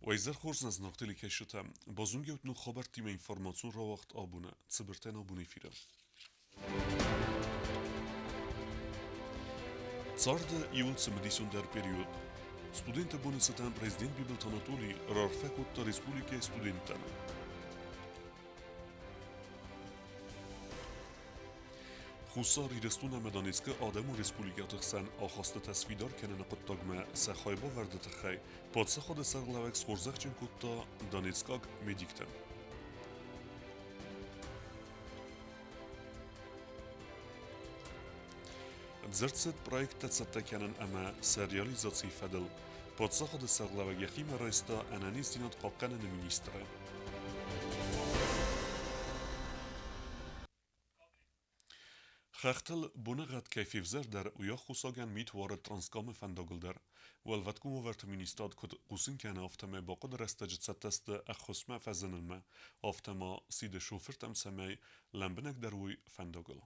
Вайзер хорз назнахтели кешута базунгют ну хабар тима информацион ра вақт абуна цибртен абуни фира. Царда июл цимдисундер период. Студенты бонусатан президент Бибелт Анатолий рарфекутта республике студентан. Хусар ирестуна меданецка адаму республикатых сан ахасты тасвидар кенен куттагма сахайба вардатахай подсаход сарлавек схорзахчен кутта данецкаг медиктен. Дзерцет проекта цаттакенен ама сериализации федел подсаход сарлавек яхима райста ананиз динат қаққанен министра. خختل بونغت کیفیفزر در اویا خوساگن میت وارد ترانسکام فنداگل در والواتکوم ورت مینیستاد کد قوسین کن آفتمه با قدر استجد ستست اخصمه فزننمه آفتما سید شوفرتم سمی لنبنک در وی فنداگل.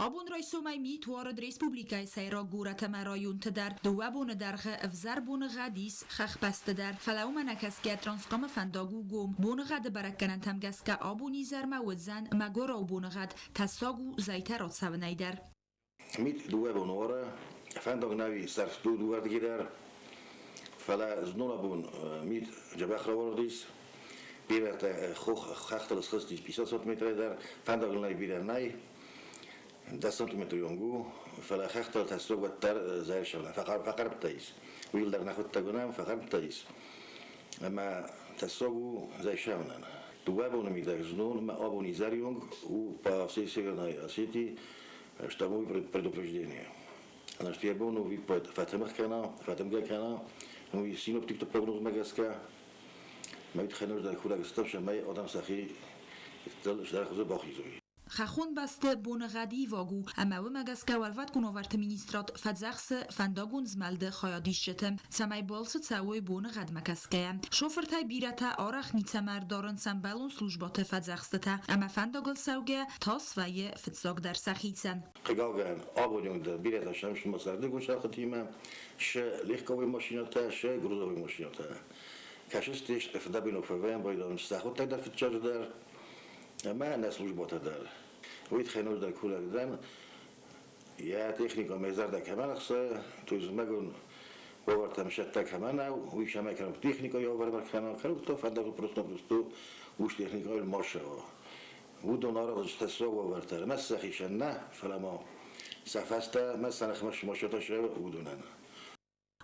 Abun rajszomai mit warad Respublikai Szejra Górateme rajunt der, duabun derge evzerbun gadis, khachpast der, felaumenek eszke transkam fendagu gom, bunagad berekkenen temgeszke abuni zerme udzen, megora bunagad, tassagu zajterat szavneider. Mit duabun ora, fendag navi szerstu duad gider, fele znolabun mit jabachra wardis, biverte khachtel schustis 500 meter der, fendag navi bider nai, 10 سانتیمتر یونگو فلا خختل تسلوق بتر زي شغله فقر بتايس ويقدر ناخد تجنام فقر بتايس اما تسلوق زي شغله دوابون ميدار زنون ما ابوني زاريونг у по всей Северной Осетии штабовое предупреждение. Она что я был, ну, вид по Фатемах канал, ну, и синоптик-то прогноз магаска. Мы ведь хануш дар хурак стоп, что мы адам сахи, ждар хузу бахизуи. خخون بسته بونغدی واگو اما و مگسکه والوات کنوورت مینیسترات فدزخس فنداگون زملده خیادیش شتم سمی بالس تسوی بونغد مکسکه شوفرتای بیرتا آرخ نیتمر دارن سنبالون سلوجبات فدزخسته اما فنداگل سوگه تاس وی فتزاگ در سخیتن قاگن آبونیون در بیرتا شمش مسرده گوشت تیمه ش لیخکاوی ماشیناتا ش گروزاوی ماشیناتا کشستش افدابینو فوین بایدان سخوت در فتچاج در ما ناس لجبات دار ويت خنور دا كولا دان يا تكنيكا ميزار دا كمان خصا توز ماغون وورتا مشتا كمان ويش ما كانوا تكنيكا يوفر بركانا كانوا تو فدا بروستو وش تكنيكا المارشا ودون اراد تسوق وورتا مسخيشنا فلما سفاستا مثلا خمش ماشتا شو ودوننا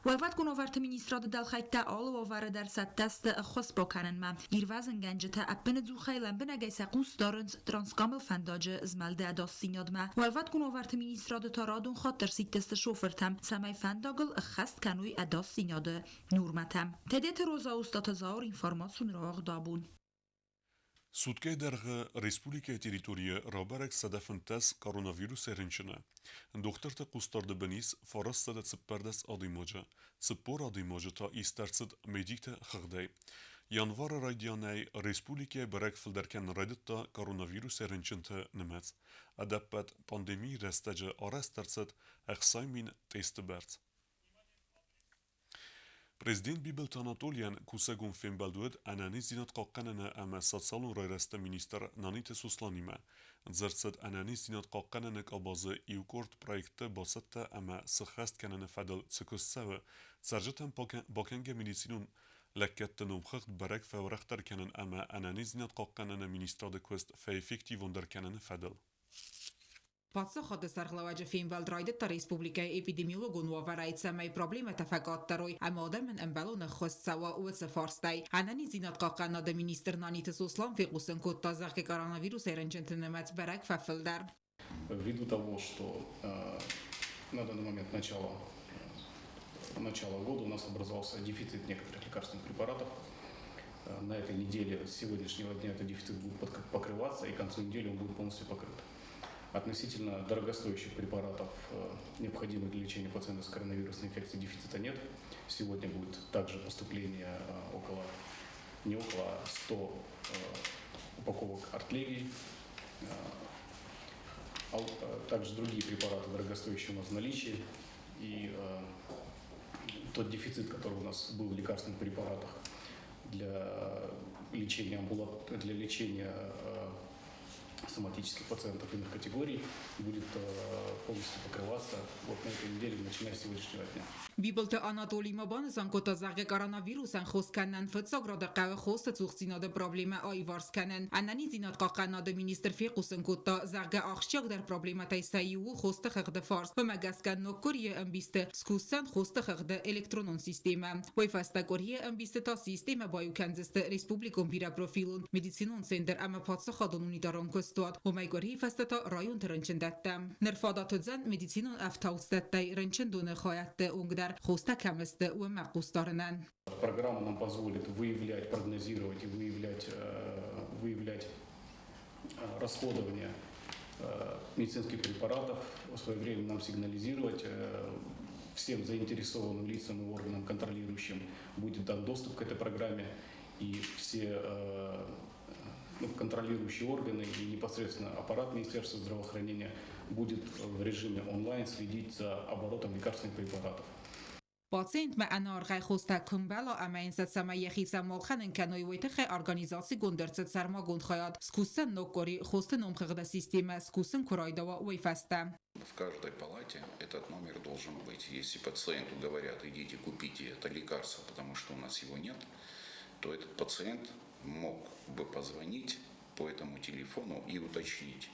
والوات کنوورت مینیسترات دلخیت آل و وارد در ستست خص بکنن ما ایروازن گنجته اپن زوخی لنبن گیسه قوس دارند ترانسکامل فنداج زملده داستیناد ما والوات کنوورت مینیسترات تارادون خاطر سیتست شوفرتم سمی فنداگل خست کنوی داستیناد نورمتم تدیت روزا استات زار اینفارماسیون راغ دابون Sudke derge Respublike teritoriye rabarek sedefin tes koronavirus erinçine. Doktorte kustardı benis farasta da tsiperdes adimoja. Tsipor adimoja ta istertsid medikte xigday. Yanvar raydiyanay Respublike berek filderken rayditta koronavirus erinçinte nimets. Adapet pandemi restece arestertsid exaymin testibert. Prezident Bibelt Anatolian kusagun fembaldued ananiz dinat qaqqanana ama satsalun rayrasta minister Nanite Suslanima. Zertsed ananiz dinat qaqqananak abazı iukort proyekte basatta ama sıxast kanana fadal tsukussava sarjatan bakanga medicinun lekketten umkhacht barek fawrakhtar kanan ama ananiz dinat qaqqanana ministrade quest fa effektivon der kanana fadal. Подсоход сархлаваджа финвалд райдетта республика эпидемиологун ваварайца май проблема тафакаттарой амадамн амбалон хостсава уц фарстай анани зинат қаққана да министр Нанита Суслан фиқусын код тазах коронавирус эренчентенемец барак фафилдар. Ввиду того, что на данный момент начала года у нас образовался дефицит некоторых лекарственных препаратов. На этой неделе, с сегодняшнего дня, этот дефицит будет покрываться, и к концу недели он будет полностью покрыт. Относительно дорогостоящих препаратов, необходимых для лечения пациентов с коронавирусной инфекцией, дефицита нет. Сегодня будет также поступление не около 100 упаковок артелегии, а также другие препараты дорогостоящие у нас в наличии. И тот дефицит, который у нас был в лекарственных препаратах, для лечения соматических пациентов иных категорий будет полностью покрываться вот на этой неделе, начиная с сегодняшнего дня. Բիբլտը Անատոլի Մաբանը զանգոտազաղը կորոնավիրուսան խոսքանան ֆծոգրոդը qաղը խոսը ծուխցինոդը պրոբլեմը այվարսկանան անանի զինոդ qaqanոդը մինիստր ֆիqուսն կոտը զաղը աղշյակ դեր պրոբլեմա տայսայու խոստը խղդը ֆարս բմագասկան նոկորիը ըմբիստը սկուսան խոստը խղդը էլեկտրոնոն սիստեմը ոյֆաստակորիը ըմբիստը տա սիստեմը բայուքանձստը ռեսպուբլիկոն բիրապրոֆիլուն մեդիցինոն սենտեր ամապացը խադոն ունիտարոն կստոտ ոմայգորի ֆաստատա ռայոն տրնչնդատտա նրֆադատոձան մեդիցինոն ավտաուստատտայ ռնչնդունը խոյատտը ունգդար խոստակամստը ոմակուստարնան. Программа нам позволит выявлять, прогнозировать и выявлять расходование медицинских препаратов, своевременно нам сигнализировать всем заинтересованным лицам и органам контролирующим будет дан доступ к этой программе, и все контролирующие органы и непосредственно аппарат Министерства здравоохранения будет в режиме онлайн следить за оборотом лекарственных препаратов. Պացենտ մը անարգայ խոստա կմբալա ամայնսած սամայեխիցա մոլխանն կանոյ ոյթխե օրգանիզացի գոնդերցը ծարմագոнд խայատ սկուսեն նոկորի խոստն ումխղդա սիստեմը սկուսեն կորայդава ոյֆաստա. В каждой палате этот номер должен быть. Если пациенту говорят, идите купите это лекарство, потому что у нас его нет, то этот пациент мог бы позвонить по этому телефону и уточнить,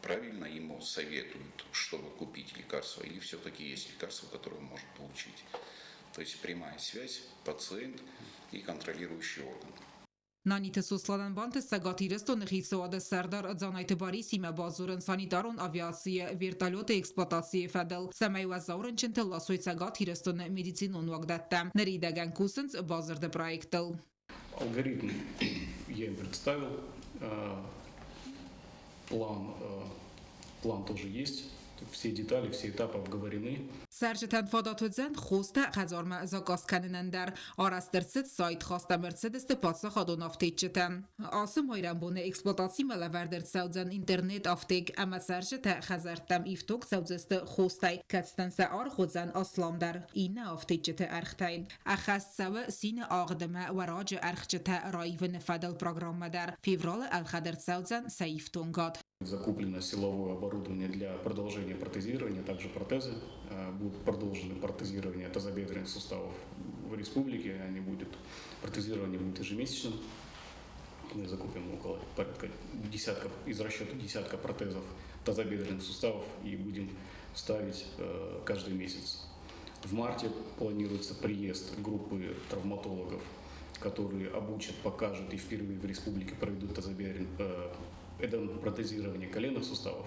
правильно ему советуют, чтобы купить лекарство, или все-таки есть лекарство, которое он может получить. То есть прямая связь пациент и контролирующий орган. Նանիթը սոսլանան բանտը սագաթիրստո նխիցոադը սարդար ձանայթը բարի սիմը բազուրն սանիտարոն ավիացիը վիրտալյոտը էքսպլոտացիը ֆադել սամայուազաուրն չնտել լասոյ սագաթիրստոն մեդիցինոն վագդատտա նրիդագան կուսնց բազրդը պրոյեկտել. Алгоритм я им представил, план тоже есть, все детали, все этапы обговорены. Սարժտան ֆադատոձան խոստա խազորմա զակասկանն դար արաստերցից սայթ խաստա մերցեդստը պատսա խադոն ավտեջտը ասում հոյրամբոնը էքսպլոտացի մալավարդեր սաուձան ինտերնետ ավտեկ ամա սարժտը խազարտամ իվտոք սաուձստը խոստայ կացտանսա արխոձան ասլամդար ինա ավտեջտը արխտայն ախաս սավը սինը աղդմա վարաջը արխջտը ռայվն ֆադալ պրոգրամմադար февралը ալխադեր սաուձան սայիվտոնգատ Закуплено силовое оборудование для продолжения протезирования, также протезы. Будут продолжены протезирование тазобедренных суставов в республике. Протезирование будет ежемесячным. Мы закупим около порядка из расчета десятка протезов тазобедренных суставов и будем ставить каждый месяц. В марте планируется приезд группы травматологов, которые обучат, покажут и впервые в республике проведут это протезирование коленных суставов.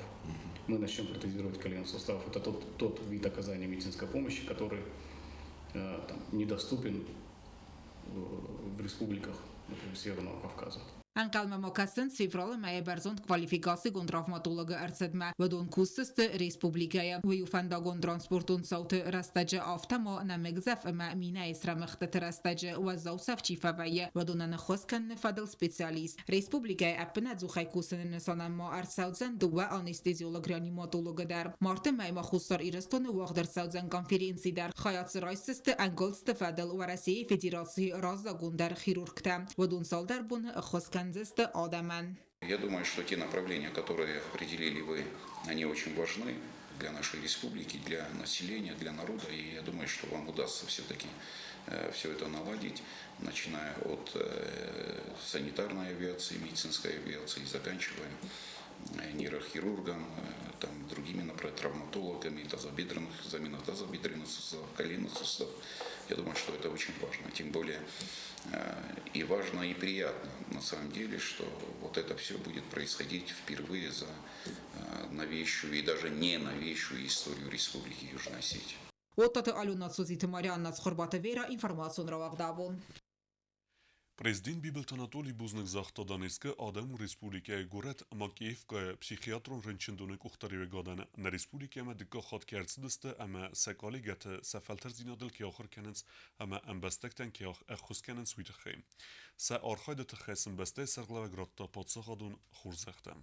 Мы начнем протезировать коленных суставов. Это тот вид оказания медицинской помощи, который недоступен в республиках, например, Северного Кавказа. Անկալմա մոկասն ֆևրալը մայե բերզոնդ կվալիֆիկասի գոն տრავմատոլոգը արծեդմա վդոն կուստստը ռեսպուբլիկայա վյուֆանդագոն տրանսպորտուն սաուտը ռաստաջը ավտամո նամեգզավ մա մինա իսրամխտը ռաստաջը վազաուսավ չիֆավայը վդոնանը խոսքան նֆադլ սպեցիալիստ ռեսպուբլիկայա ապնա ձուխայկուսն նսանամո արծաուձան դուա անեստեզիոլոգ ռեանիմատոլոգը դար մարտը մայմա խուստար իրստոնը ուաղդր սաուձան կոնֆերենցի դար խայաց ռայսստը անգոլստը ֆադլ վարասի ֆեդերացի ռազագոնդար խիրուրգտա վդոն սալդար բուն խոսքան Я думаю, что те направления, которые определили вы, они очень важны для нашей республики, для населения, для народа. И я думаю, что вам удастся все-таки все это наладить, начиная от санитарной авиации, медицинской авиации, заканчивая нейрохирургом, другими травматологами, замена тазобедренных суставов, коленных суставов. Я думаю, что это очень важно. Тем более и важно, и приятно на самом деле, что вот это все будет происходить впервые за новейшую и даже не новейшую историю Республики Южная Осетия. Вот это Алюнацузи Тимарян Нацхорбатавера информацию Равагдавун. Prezident Bibelt Anatoliy Buznik zaxtadanizki Adam Respublikaya go'rat Makeyevkaya psixiatron rınçındını kuxtarıya gadana na Respublikaya dikka xat kertsidiste ama sekali gete sefalter zinadil ki axır kenens ama embestekten ki axus kenens uydaxim. Sa arxayda tıxesin beste serglava gratta patsa xadun xurzextem.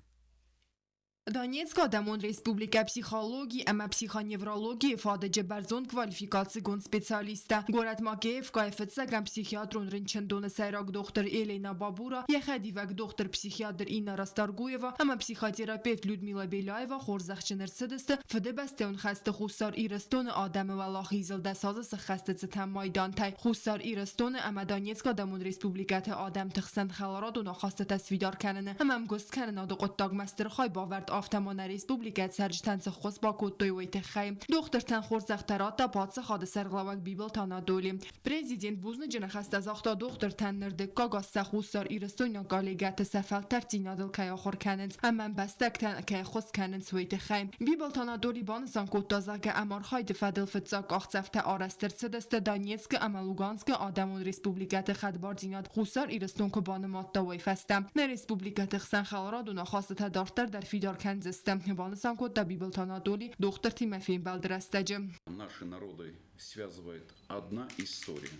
Донецкая Дамон Республика психологии, ама психоневрологии фадеже барзон квалификации гон специалиста. Город Макеев кайфетса гам психиатрон рынчендоны сайрак доктор Елена Бабура, ехадивак доктор психиатр Инна Расторгуева, ама психотерапевт Людмила Беляева, хорзахчинер сидесте, фдебесте он хасте хусар ирестон آدم والله یزلده ساز سخسته زتم مایدان تای خوستار ایرستون اما دانیتسکا دامون ریسپوبلیکت آدم تخسن خلاراد و نخواسته تصویدار کننه هم گست کنن آدو قطاق مستر خای باورد آفتمان ریسپوبلیکت سرجتن سخوص با کتوی ویت خیم دختر تن خورز اخترات تا پادس خاد سرغلاوک بیبل تانا دولی پرزیدنت بوزن جن خسته زاختا دختر تن نردکا گاست خوستار ایرستون یا گالیگت سفل ترتین آدل که آخر کنند اما بستک تن که خوص کنند ویت خیم بیبل تانا دولی بانسان کتازا که امار خاید فدل فتزاک آخصفته آرستر سدست دانیتسک اما لوگانسک آدمون ریسپوبلیکت خدبار دیناد خوستار ایرستون که بانمات دا ویفستم نه ریسپوبلیکت خسن خلاراد و نخواسته دارتر در فیدار کنزستم بانسان کت دا بیبل تانا دولی دختر تیم فیم بلدرستجم Наши народы связывает одна история,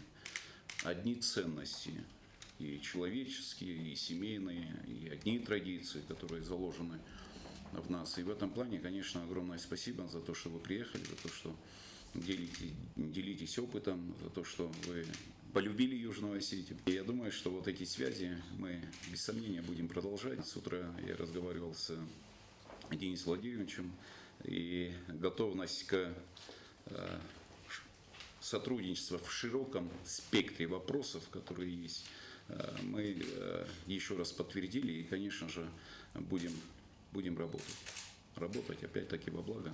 одни ценности, и человеческие, и семейные, и одни традиции, которые заложены в нас. И в этом плане, конечно, огромное спасибо за то, что вы приехали, за то, что делитесь опытом, за то, что вы полюбили Южную Осетию. И я думаю, что вот эти связи мы без сомнения будем продолжать. С утра я разговаривал с Денисом Владимировичем, и готовность к сотрудничеству в широком спектре вопросов, которые есть, мы еще раз подтвердили и, конечно же, будем работать. Работать опять-таки во благо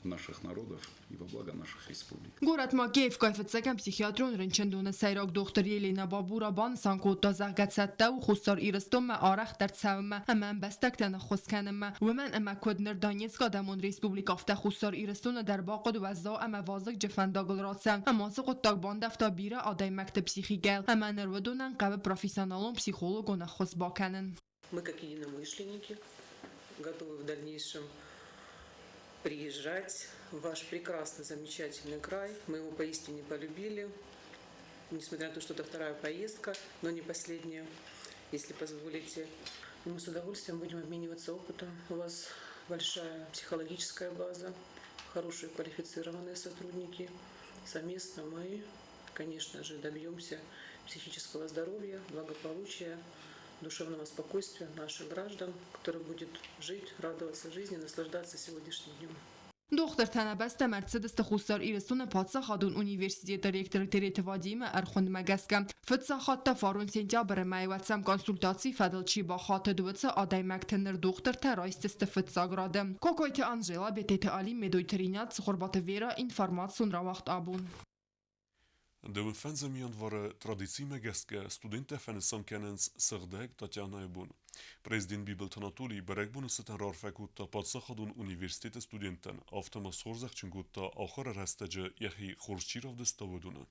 наших народов и во благо наших республик. Город Макеев кайфетсагам психиатрон рынчендоны сайрак доктор Елена Бабура бансан кот загатсатта و خستار ایرستون ما آرخ در تساوم من بستکتن خسکنم و من اما کدنر دانیتسکا دامون ریسپوبلیک افته خستار ایرستون در باقد وزا اما وازق جفنداگل راتسن اما سقط تاگ باندفتا بیره آدای مکتب پسیخیگل اما نرودونن قبل پروفیسیونالون پسیخولوگون خس باکنن. Мы как единомышленники готовы в дальнейшем приезжать в ваш прекрасный, замечательный край. Мы его поистине полюбили, несмотря на то, что это вторая поездка, но не последняя, если позволите. Мы с удовольствием будем обмениваться опытом. У вас большая психологическая база, хорошие квалифицированные сотрудники. Совместно мы, конечно же, добьемся психического здоровья, благополучия, душевного спокойствия наших граждан, которые будут жить, радоваться жизни, наслаждаться сегодняшним днем. دختر تنبست مرسدس خوستار ایرستون پادسا خادون اونیورسیتی دایرکتر تریتوادیم ارخوند مگسکم فتسا خاطه فارون سنتیابر مایواتسم کنسولتاسی فدلچی با خاطه دوتسا آدای مکتنر دختر ترایستست فتسا گرادم کوکویت آنجلا بتیت آلی مدویترینات سخوربات ویرا اینفارماتسون را وقت آبون De un fan zamian waren traditie megeske studenten van Sankennens Serdek Tatjana Ebun. President Bibel Tanatuli berekbun seten rar fekutta patsachadun universitete studenten aftama sorzachchingutta akhara rastege yahi khorschirov destavuduna.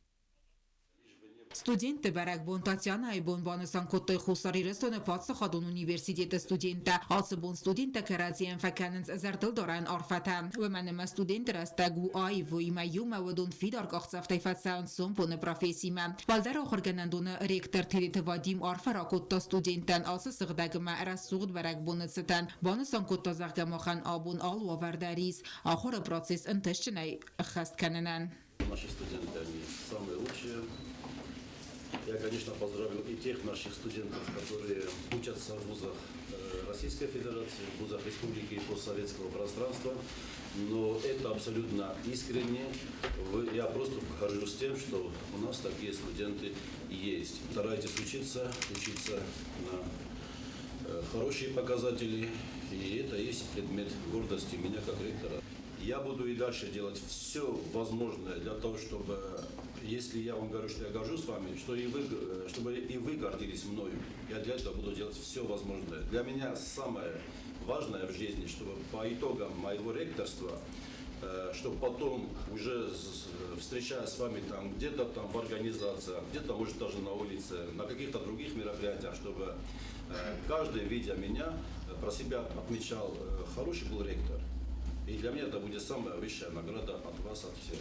Студенты Баракбон Татьяна Айбон Банасан Коттой Хусари Рестона Патса Хадун университета студента Ацбон студента Каразиен Факаненс Зартл Доран Орфата Веманема студент Растагу Айву и Маюма Водун Фидар Кахцафтай Фатсаун Сумпоне профессима Валдар Охорганандуна ректор Терите Вадим Орфара Котта студентан Аса Сагдагма Расуд Баракбон Цетан Банасан Котта Загамахан Абун Алва Вардарис Ахора процесс Антешчинай Хастканенан. Наши студенты, они самые лучшие. Я, конечно, поздравил и тех наших студентов, которые учатся в вузах Российской Федерации, в вузах Республики и постсоветского пространства. Но это абсолютно искренне. Я просто горжусь тем, что у нас такие студенты есть. Старайтесь учиться на хорошие показатели. И это есть предмет гордости меня как ректора. Я буду и дальше делать все возможное для того, чтобы, если я вам говорю, что я горжусь вами, чтобы и вы гордились мною. Я для этого буду делать все возможное. Для меня самое важное в жизни, чтобы по итогам моего ректорства, чтобы потом уже встречаясь с вами там где-то там в организациях, где-то может даже на улице, на каких-то других мероприятиях, чтобы каждый, видя меня, про себя отмечал, хороший был ректор. И для меня это будет самая высшая награда от вас, от всех.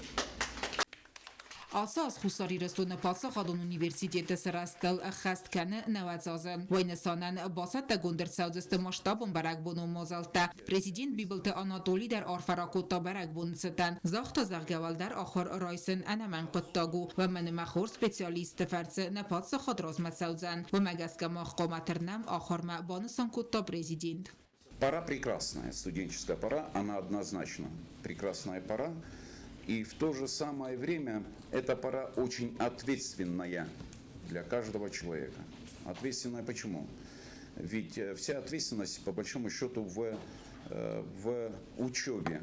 Ասաս խուսարի ռստունը պացախադուն ունիվերսիտետը սրաստել խաստկանը նավացազը։ Վայնեսանան բասատը գունդրցաուձստը մաշտաբուն բարակբունու մոզալտա։ Президент Бибелте Анатолий дар арфаракута баракбунцтан. Захта загавал дар ахор райсен анаман قطاگو و من مخور سپیسیالیست فرце на пацахад размацаудзан. و мегаска махкоматернам ахор ма банусан кутта президент. Пора прекрасная, студенческая пора, она однозначно прекрасная пора. И в то же самое время эта пора очень ответственная для каждого человека. Ответственная почему? Ведь вся ответственность, по большому счету, в учебе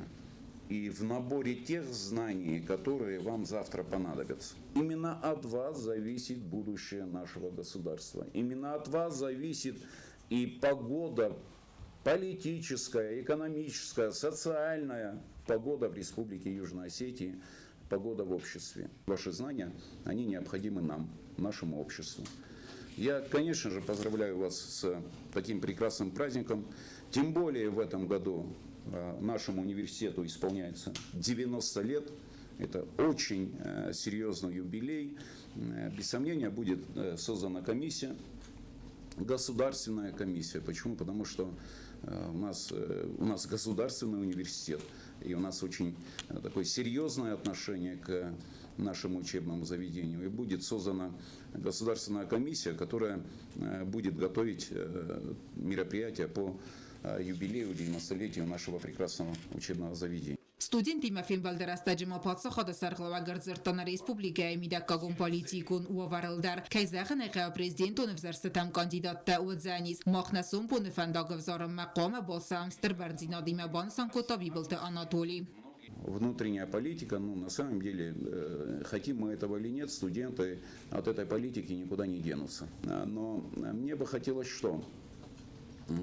и в наборе тех знаний, которые вам завтра понадобятся. Именно от вас зависит будущее нашего государства. Именно от вас зависит и погода политическая, экономическая, социальная, погода в Республике Южной Осетии, погода в обществе. Ваши знания, они необходимы нам, нашему обществу. Я, конечно же, поздравляю вас с таким прекрасным праздником. Тем более в этом году нашему университету исполняется 90 лет. Это очень серьезный юбилей. Без сомнения, будет создана комиссия, государственная комиссия. Почему? Потому что у нас государственный университет, и у нас очень такое серьезное отношение к нашему учебному заведению. И будет создана государственная комиссия, которая будет готовить мероприятия по юбилею 90-летию нашего прекрасного учебного заведения. Студент Тимофей Балдерастаджима пацахада сарглавагардзертана республикայի միդակագում պոլիտիկուն ուավարելդար կայզախնեղա президент университетам кандидатта уадзанис махнасум пунефандагавзарам мақома болсамстер барзинадима бансан котаби болте Анатолий. Внутренняя политика, на самом деле, хотим мы этого или нет, студенты от этой политики никуда не денутся. Но мне бы хотелось что?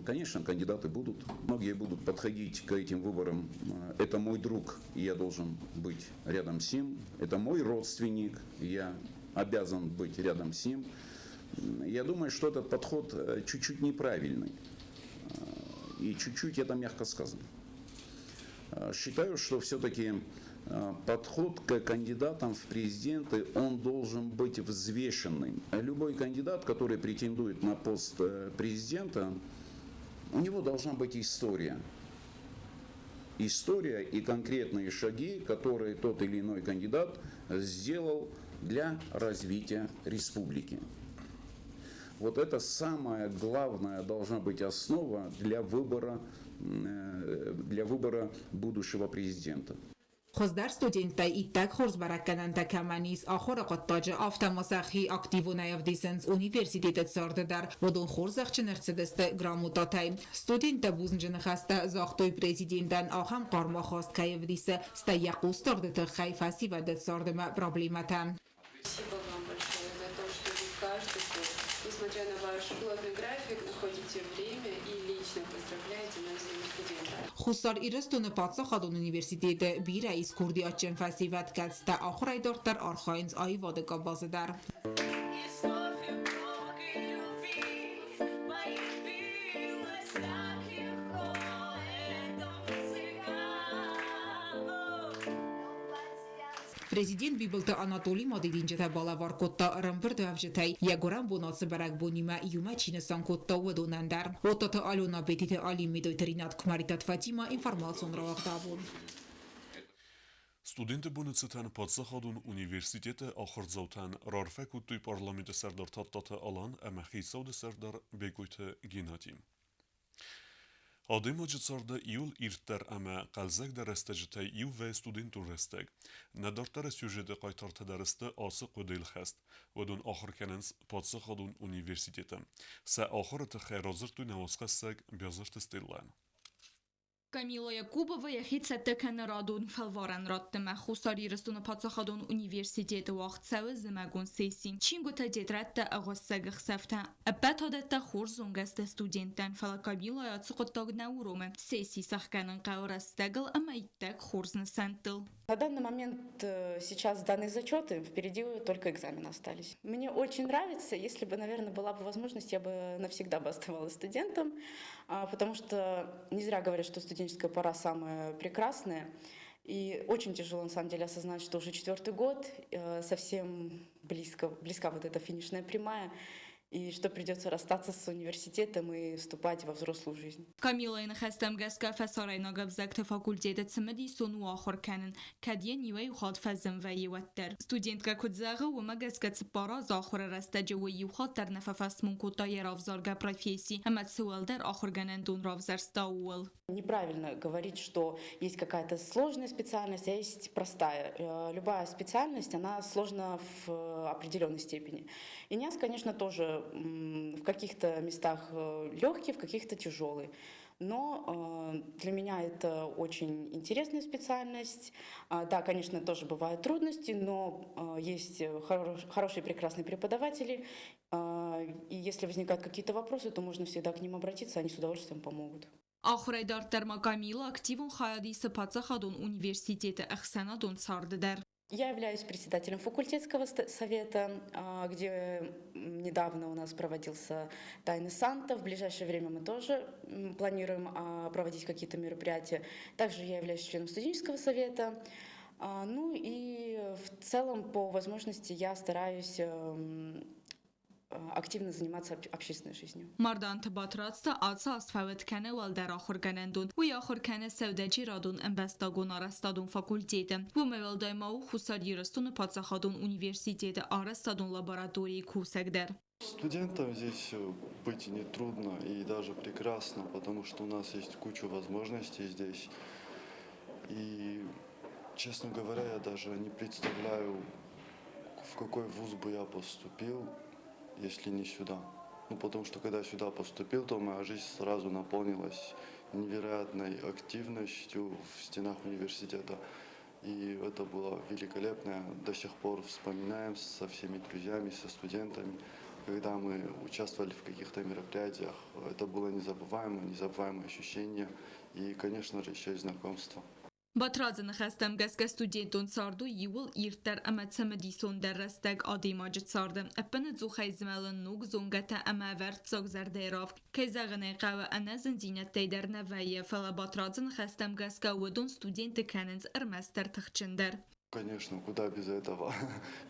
Конечно, кандидаты будут. Многие будут подходить к этим выборам. Это мой друг, и я должен быть рядом с ним. Это мой родственник, и я обязан быть рядом с ним. Я думаю, что этот подход чуть-чуть неправильный. И чуть-чуть это мягко сказано. Считаю, что все-таки подход к кандидатам в президенты, он должен быть взвешенным. Любой кандидат, который претендует на пост президента, у него должна быть история. История и конкретные шаги, которые тот или иной кандидат сделал для развития республики. Вот это самая главная должна быть основа для выбора будущего президента. Խոզդար ստուդենտը իտակ խորզբարականան տակամանիս ախորը կոտտաջը ավտամասախի ակտիվունայով դիսենց ունիվերսիտետը ծորդդար, ոդուն խորզախ չներցդստը գրամուտատայ։ Ստուդենտը բուզնջնը խաստը զաղտոյ президентան ախամ կարմախոստ կայև դիսը ստայակու ստորդը խայ ֆասիվա դը ծորդմա պրոբլեմատա։ Спасибо вам большое за то, что вы каждый год, несмотря на ваш плотный график, находите время и лично поздравляете нас с Днем студента. Խուսար իրստունը պացախադուն ունիվերսիտետը բիրա իս կուրդի աչեն ֆասիվատ կացտա ախրայ դորտար արխայինց այ վադը կաբազդար։ Президент Бибелте Анатолий Мадидинджета балавар котта рамбердавжетай ягорам бонасы баракбонима юмачина санкотта wedonandar. Отата Алена Бетите Али Медойтеринат Кмаритат Фатима информацион равагдавун. Студенты бунуцетан падсахадун университеты ахырзаутан рарфек уттуй парламенты сардар таттаты алан амахи сауды сардар бекойты генатим. Adem acıtsarda yıl irtler ama kalzak derestecite yıl ve studentur restek. Nedartara süjede kaytartı dereste asık ve değil xest. ودون آخر کننس پادسخ دون اونیورسیتیتم. سه آخرت خیرازر تو نواسخستگ بیازرت استیلان. Камила Якубова яхица текана радун фалваран раттема хусари растуна пацахадун университети вахтсавы зимагун сесин. Чингута детратта агоссага хсафта. Апатадатта хурзунгаста студенттан фала Камила яцуқоттагна уроме. Сессии сахканан каурастагл, ама иттак хурзна сантыл. На данный момент сейчас данные зачеты, впереди только экзамены остались. Мне очень нравится, если бы, наверное, была бы возможность, я бы навсегда бы оставалась студентом, потому что не зря говорят, что студенческая пора самая прекрасная. И очень тяжело, на самом деле, осознать, что уже 4-й год, совсем близка вот эта финишная прямая, и что придется расстаться с университетом и вступать во взрослую жизнь. Камилային խեստեմ գեսկա ֆեսորայնա գվզակտը ֆակուլտետը ծմդի սոնու ախոր կանն կադիեն իվեյ խոտ ֆազմ վայ վատտեր ստուդենտկա կուձաղը ու մագեսկա ծպարա զախորը ռաստաջը ու յուխատ տեր նֆաֆասմուն կոտայերով զարգա профессии ամացուэлдер ախոր ганен դուն ровзерстаул. Неправильно говорить, что есть какая-то сложная специальность, а есть простая. Любая специальность, она сложна в определенной степени. И НИАС, конечно, тоже в каких-то местах легкий, в каких-то тяжелый. Но для меня это очень интересная специальность. Да, конечно, тоже бывают трудности, но есть хорошие, прекрасные преподаватели. И если возникают какие-то вопросы, то можно всегда к ним обратиться, они с удовольствием помогут. Ախորայդար տերմակամիլը ակտիվուն խայադի սպացը խադուն ունիվերսիտետը əxsənadun սարդդər. Я являюсь председателем факультетского совета, где недавно у нас проводился Тайный Санта. В ближайшее время мы тоже планируем проводить какие-то мероприятия. Также я являюсь членом студенческого совета. Ну и в целом, по возможности, я стараюсь активно заниматься общественной жизнью. Мардан тбатрацта аца асфавет кане валдер ахор ганендун. У ахор кане севдачи радун эмбестагун арастадун факультете. Бу мевелдаймау хусарирастун пацахадун университете арастадун лаборатории кусагдер. Студентам здесь быть нетрудно и даже прекрасно, потому что у нас есть куча возможностей здесь. И, честно говоря, я даже не представляю, в какой вуз бы я поступил, если не сюда. Ну, потому что когда я сюда поступил, то моя жизнь сразу наполнилась невероятной активностью в стенах университета. И это было великолепно. До сих пор вспоминаем со всеми друзьями, со студентами, когда мы участвовали в каких-то мероприятиях. Это было незабываемое ощущение и, конечно же, еще и знакомство. Батразն խստեմ գեսկե ստուդենտուն սարդու իուլ իրտեր ամացամդիսոն դերստեկ ադիմաջ սարդը ապնը զուխայզմելն նուկ զունգատա ամավերտ զոգզարդերով քեզաղնե qավը անազն զինետեյդեր նավայը ֆալա батразն խստեմ գեսկա ուդուն ստուդենտը կանենց ըրմաստեր թխչնդեր. Конечно, куда без этого.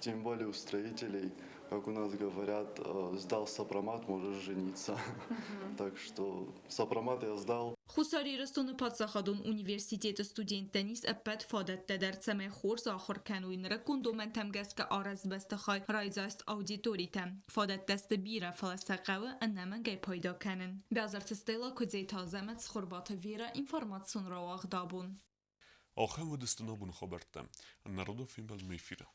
Тем более у строителей, как у нас говорят, сдал сопромат, можешь жениться. Так что сопромат я сдал. Խուսարիրստունը պացախադուն ունիվերսիտետը ստուդենտենիս əppət fadətdə դərցəմə խորս ախոր կənույնրը կունդոմենտəm գəskə արəzbəstə xay rayzast auditoritem. Fadətdəstə birə falasaqavı ənəmən gəy payda kənən. Bəzərtistəyla küdzey tazəmət xurbatı verə informasyon ravaq dabun. آخر ودستنا بون خبرتم. النهارده فيلم بالميفيرة.